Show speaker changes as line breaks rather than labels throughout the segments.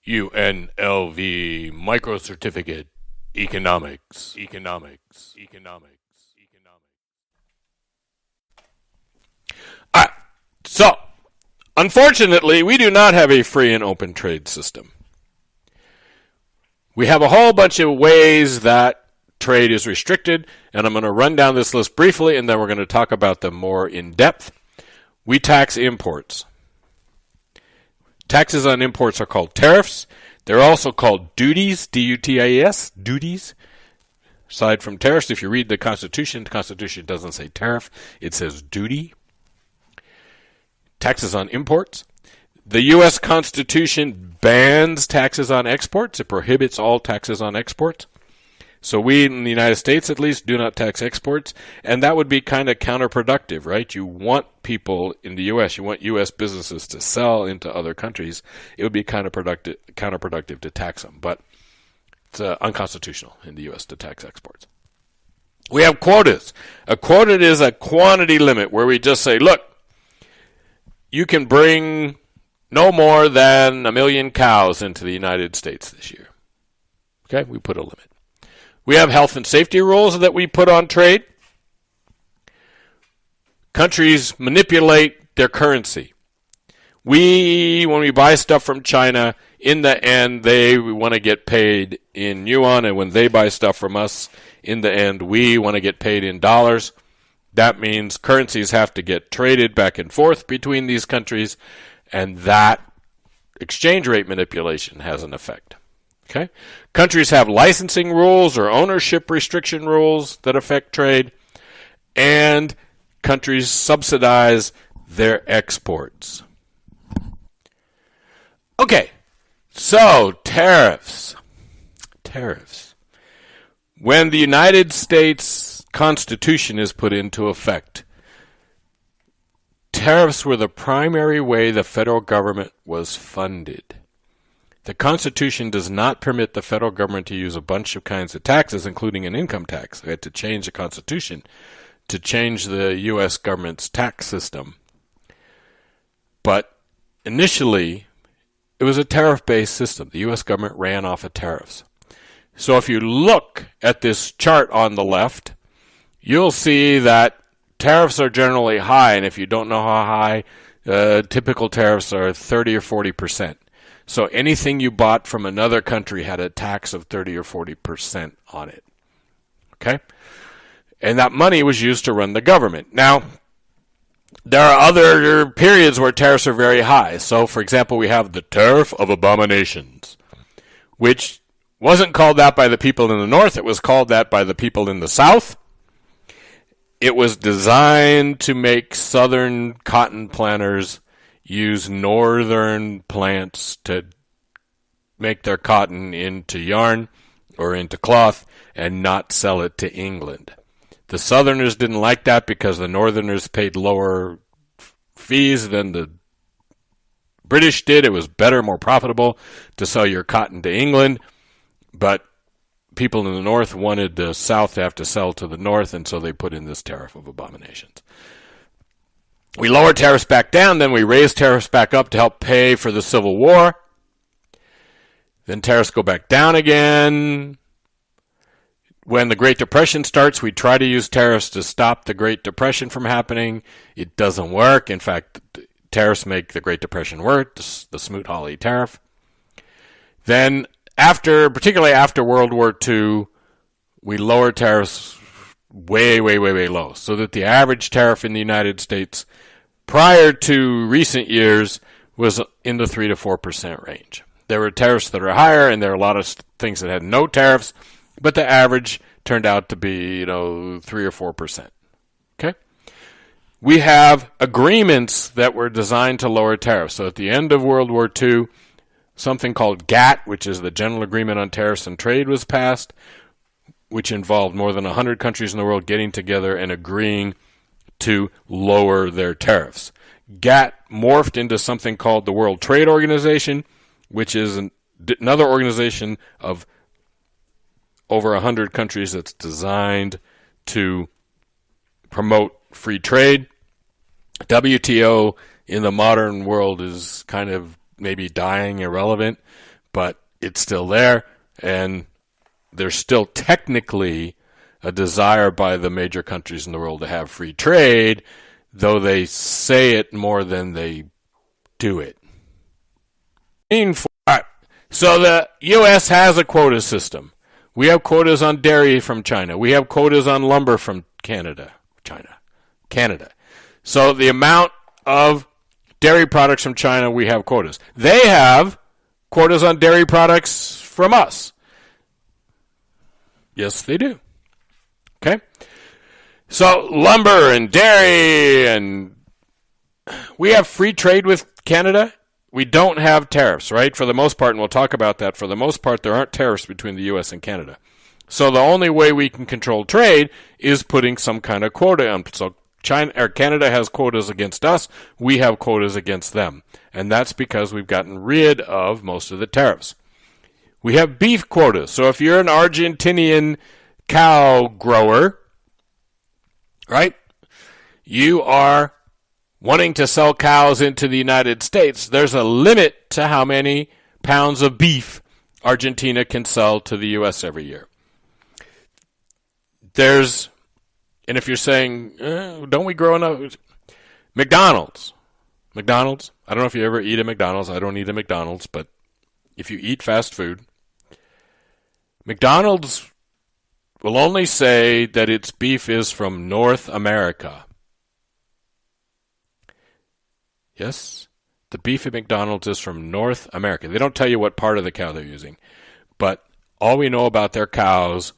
UNLV Microcertificate Economics. So, unfortunately, we do not have a free and open trade system. We have a whole bunch of ways that trade is restricted, and I'm going to run down this list briefly, and then we're going to talk about them more in depth. We tax imports. Taxes on imports are called tariffs. They're also called duties, D-U-T-I-E-S, duties. Aside from tariffs, if you read the Constitution doesn't say tariff, it says duty. Taxes on imports. The U.S. Constitution bans taxes on exports. It prohibits all taxes on exports. So we, in the United States at least, do not tax exports, and that would be kind of counterproductive, right? You want people in the U.S., you want U.S. businesses to sell into other countries. It would be counterproductive to tax them, but it's unconstitutional in the U.S. to tax exports. We have quotas. A quota is a quantity limit where we just say, look, you can bring no more than 1 million cows into the United States this year. Okay, we put a limit. We have health and safety rules that we put on trade. Countries manipulate their currency. When we buy stuff from China, in the end, they want to get paid in yuan, and when they buy stuff from us, in the end, we want to get paid in dollars. That means currencies have to get traded back and forth between these countries, and that exchange rate manipulation has an effect. Okay? Countries have licensing rules or ownership restriction rules that affect trade, and countries subsidize their exports. Okay, so tariffs. When the United States Constitution is put into effect, tariffs were the primary way the federal government was funded. The Constitution does not permit the federal government to use a bunch of kinds of taxes, including an income tax. They had to change the Constitution to change the U.S. government's tax system. But initially, it was a tariff-based system. The U.S. government ran off of tariffs. So if you look at this chart on the left, you'll see that tariffs are generally high, and if you don't know how high, typical tariffs are 30 or 40%. So anything you bought from another country had a tax of 30 or 40% on it. Okay? And that money was used to run the government. Now, there are other periods where tariffs are very high. So, for example, we have the Tariff of Abominations, which wasn't called that by the people in the North. It was called that by the people in the South. It was designed to make Southern cotton planters use northern plants to make their cotton into yarn or into cloth and not sell it to England. The Southerners didn't like that because the Northerners paid lower fees than the British did. It was better, more profitable to sell your cotton to England, but people in the North wanted the South to have to sell to the North, and so they put in this Tariff of Abominations. We lower tariffs back down, then we raise tariffs back up to help pay for the Civil War. Then tariffs go back down again. When the Great Depression starts, we try to use tariffs to stop the Great Depression from happening. It doesn't work. In fact, tariffs make the Great Depression work, the Smoot-Hawley tariff. Then, particularly after World War II, we lower tariffs way low, so that the average tariff in the United States prior to recent years was in the 3 to 4% range. There were tariffs that are higher, and there are a lot of things that had no tariffs, but the average turned out to be, 3 or 4%. Okay? We have agreements that were designed to lower tariffs. So at the end of World War II, something called GATT, which is the General Agreement on Tariffs and Trade, was passed, which involved more than 100 countries in the world getting together and agreeing to lower their tariffs. GATT morphed into something called the World Trade Organization, which is another organization of over 100 countries that's designed to promote free trade. WTO in the modern world is kind of maybe dying, irrelevant, but it's still there, and there's still technically a desire by the major countries in the world to have free trade, though they say it more than they do it. So the U.S. has a quota system. We have quotas on dairy from China. We have quotas on lumber from Canada. So the amount of dairy products from China, we have quotas. They have quotas on dairy products from us. Yes, they do. Okay? So lumber and dairy, and we have free trade with Canada. We don't have tariffs, right? For the most part, and we'll talk about that. For the most part, there aren't tariffs between the U.S. and Canada. So the only way we can control trade is putting some kind of quota on. So China or Canada has quotas against us. We have quotas against them. And that's because we've gotten rid of most of the tariffs. We have beef quotas. So if you're an Argentinian cow grower, right, you are wanting to sell cows into the United States, there's a limit to how many pounds of beef Argentina can sell to the U.S. every year. And if you're saying, don't we grow enough? McDonald's. I don't know if you ever eat at McDonald's. I don't eat at McDonald's, but if you eat fast food, McDonald's will only say that its beef is from North America. Yes, the beef at McDonald's is from North America. They don't tell you what part of the cow they're using, but all we know about their cows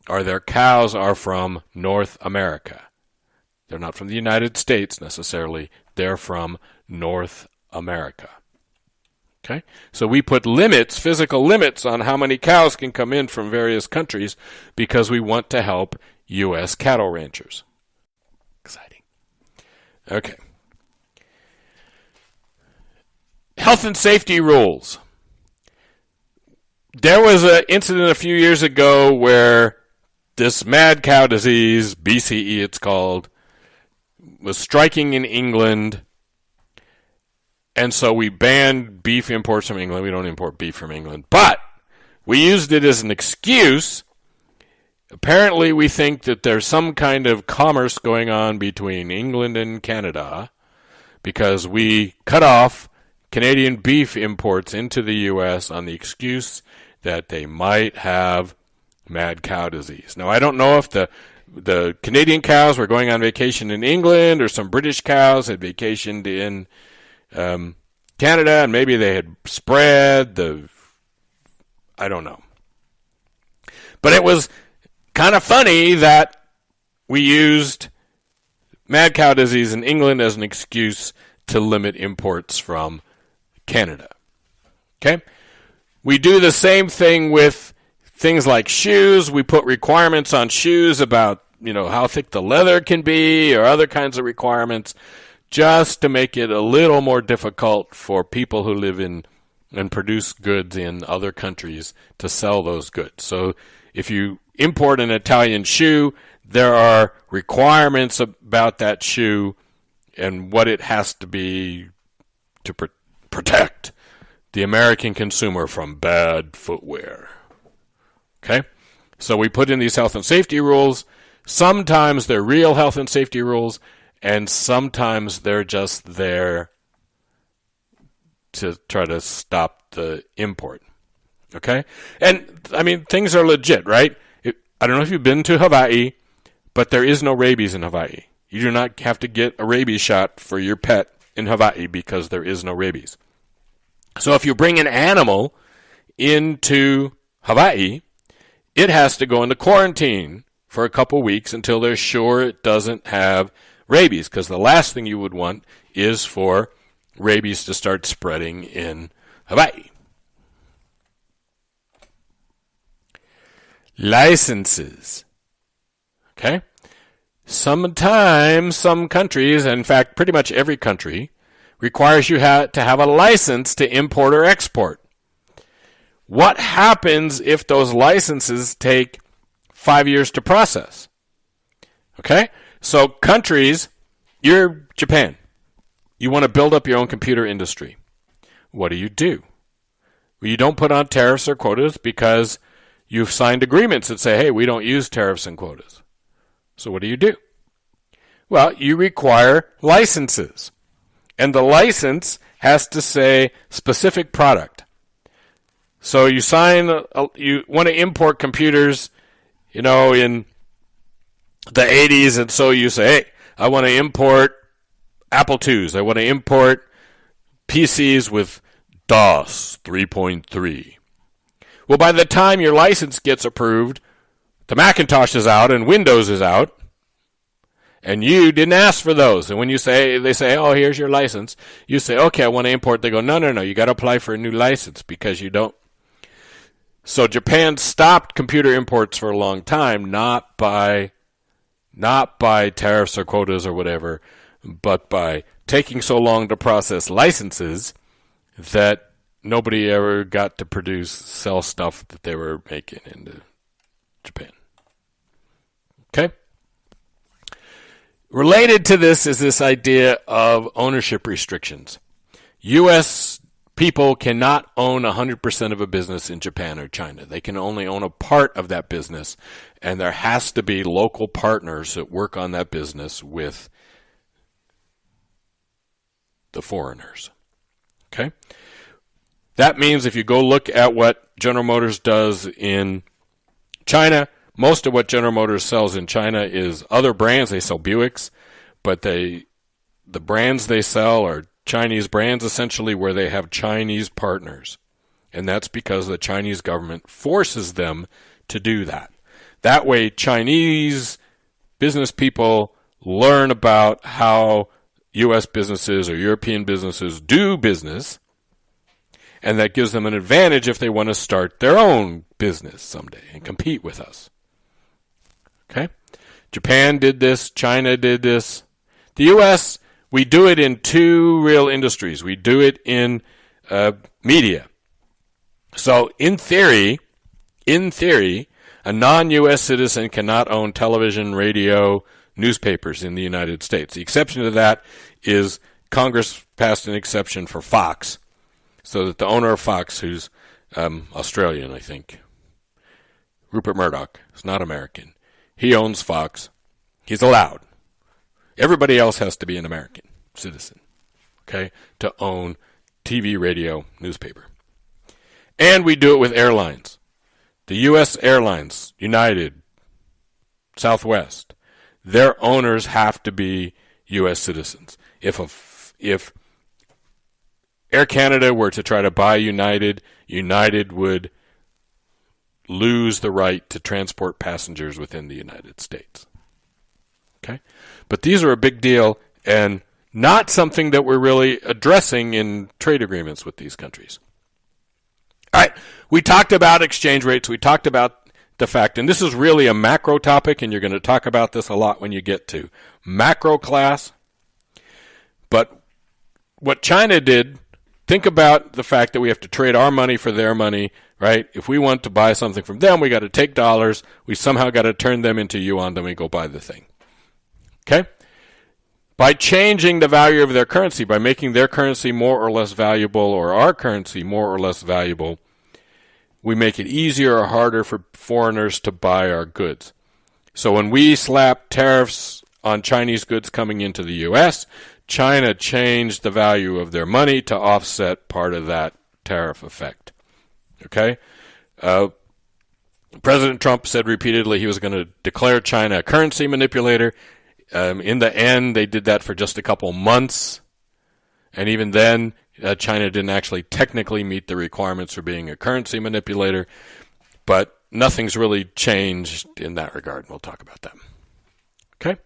are from North America. They're not from the United States necessarily. They're from North America. Okay? So we put limits, physical limits, on how many cows can come in from various countries because we want to help U.S. cattle ranchers. Exciting. Okay. Health and safety rules. There was an incident a few years ago where this mad cow disease, BCE it's called, was striking in England, and so we banned beef imports from England. We don't import beef from England, but we used it as an excuse. Apparently we think that there's some kind of commerce going on between England and Canada because we cut off Canadian beef imports into the U.S. on the excuse that they might have mad cow disease. Now, I don't know if the Canadian cows were going on vacation in England or some British cows had vacationed in Canada and maybe they had spread I don't know. But it was kind of funny that we used mad cow disease in England as an excuse to limit imports from Canada. Okay? We do the same thing with things like shoes. We put requirements on shoes about, how thick the leather can be or other kinds of requirements just to make it a little more difficult for people who live in and produce goods in other countries to sell those goods. So if you import an Italian shoe, there are requirements about that shoe and what it has to be to protect the American consumer from bad footwear. Okay? So we put in these health and safety rules. Sometimes they're real health and safety rules, and sometimes they're just there to try to stop the import. Okay? And, things are legit, right? I don't know if you've been to Hawaii, but there is no rabies in Hawaii. You do not have to get a rabies shot for your pet in Hawaii because there is no rabies. So if you bring an animal into Hawaii, it has to go into quarantine for a couple weeks until they're sure it doesn't have rabies, because the last thing you would want is for rabies to start spreading in Hawaii. Licenses. Okay? Sometimes some countries, in fact pretty much every country, requires you to have a license to import or export. What happens if those licenses take 5 years to process? Okay? So countries, you're Japan. You want to build up your own computer industry. What do? Well, you don't put on tariffs or quotas because you've signed agreements that say, hey, we don't use tariffs and quotas. So what do? Well, you require licenses. And the license has to say specific product. So you you want to import computers, in the 80s, and so you say, hey, I want to import Apple IIs. I want to import PCs with DOS 3.3. Well, by the time your license gets approved, the Macintosh is out and Windows is out, and you didn't ask for those. And when they say, oh, here's your license, you say, okay, I want to import. They go, no, you got to apply for a new license because you don't. So Japan stopped computer imports for a long time, not by tariffs or quotas or whatever, but by taking so long to process licenses that nobody ever got to sell stuff that they were making into Japan. Okay? Related to this is this idea of ownership restrictions. U.S. people cannot own 100% of a business in Japan or China. They can only own a part of that business, and there has to be local partners that work on that business with the foreigners. Okay? That means if you go look at what General Motors does in China, most of what General Motors sells in China is other brands. They sell Buicks, but the brands they sell are Chinese brands, essentially, where they have Chinese partners. And that's because the Chinese government forces them to do that. That way, Chinese business people learn about how U.S. businesses or European businesses do business, and that gives them an advantage if they want to start their own business someday and compete with us. Okay? Japan did this. China did this. The U.S., we do it in two real industries. We do it in media. So in theory, a non-U.S. citizen cannot own television, radio, newspapers in the United States. The exception to that is Congress passed an exception for Fox, so that the owner of Fox, who's Australian, I think, Rupert Murdoch, is not American. He owns Fox. He's allowed. Everybody else has to be an American citizen, okay, to own TV, radio, newspaper. And we do it with airlines. The U.S. airlines, United, Southwest, their owners have to be U.S. citizens. If Air Canada were to try to buy United, United would lose the right to transport passengers within the United States. Okay? But these are a big deal and not something that we're really addressing in trade agreements with these countries. All right, we talked about exchange rates. We talked about the fact, and this is really a macro topic, and you're going to talk about this a lot when you get to macro class. But what China did, think about the fact that we have to trade our money for their money, right? If we want to buy something from them, we got to take dollars. We somehow got to turn them into yuan, then we go buy the thing. Okay? By changing the value of their currency, by making their currency more or less valuable or our currency more or less valuable, we make it easier or harder for foreigners to buy our goods. So when we slap tariffs on Chinese goods coming into the U.S., China changed the value of their money to offset part of that tariff effect. Okay? President Trump said repeatedly he was going to declare China a currency manipulator. In the end, they did that for just a couple months. And even then, China didn't actually technically meet the requirements for being a currency manipulator. But nothing's really changed in that regard. We'll talk about that. Okay?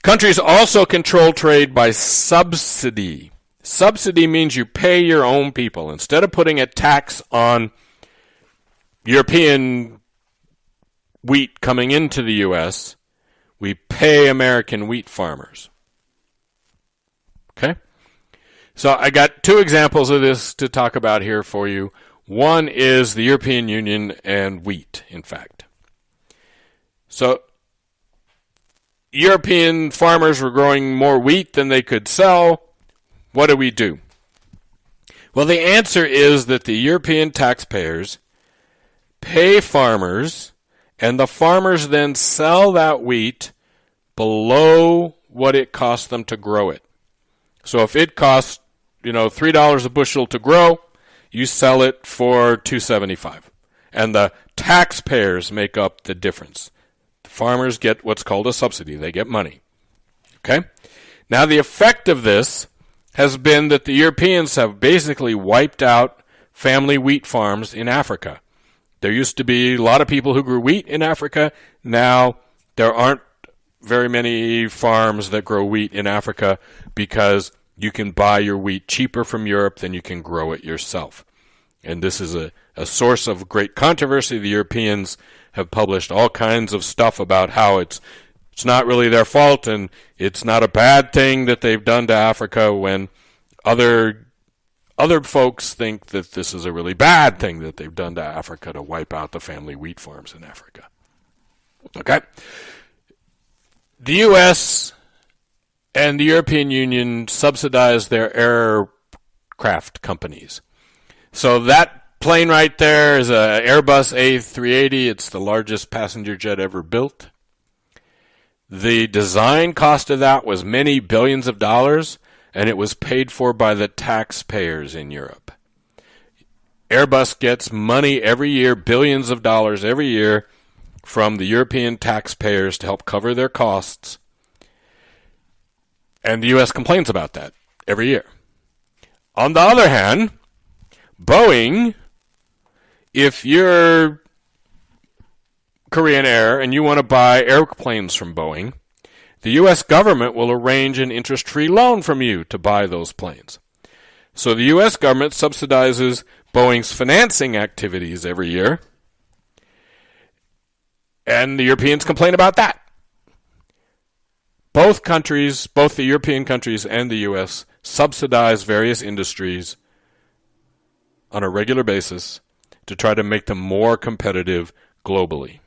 Countries also control trade by subsidy. Subsidy means you pay your own people. Instead of putting a tax on European wheat coming into the U.S., we pay American wheat farmers. Okay? So I got two examples of this to talk about here for you. One is the European Union and wheat, in fact. So European farmers were growing more wheat than they could sell. What do? Well, the answer is that the European taxpayers pay farmers, and the farmers then sell that wheat below what it costs them to grow it. So if it costs, $3 a bushel to grow, you sell it for $2.75. And the taxpayers make up the difference. The farmers get what's called a subsidy. They get money. Okay? Now the effect of this has been that the Europeans have basically wiped out family wheat farms in Africa. There used to be a lot of people who grew wheat in Africa. Now there aren't very many farms that grow wheat in Africa because you can buy your wheat cheaper from Europe than you can grow it yourself. And this is a source of great controversy. The Europeans have published all kinds of stuff about how it's not really their fault and it's not a bad thing that they've done to Africa, when other folks think that this is a really bad thing that they've done to Africa to wipe out the family wheat farms in Africa. Okay? The U.S. and the European Union subsidize their aircraft companies. So that plane right there is an Airbus A380. It's the largest passenger jet ever built. The design cost of that was many billions of dollars, and it was paid for by the taxpayers in Europe. Airbus gets money every year, billions of dollars every year, from the European taxpayers to help cover their costs. And the U.S. complains about that every year. On the other hand, Boeing, if you're Korean Air and you want to buy airplanes from Boeing, the U.S. government will arrange an interest-free loan from you to buy those planes. So the U.S. government subsidizes Boeing's financing activities every year, and the Europeans complain about that. Both countries, both the European countries and the U.S., subsidize various industries on a regular basis to try to make them more competitive globally.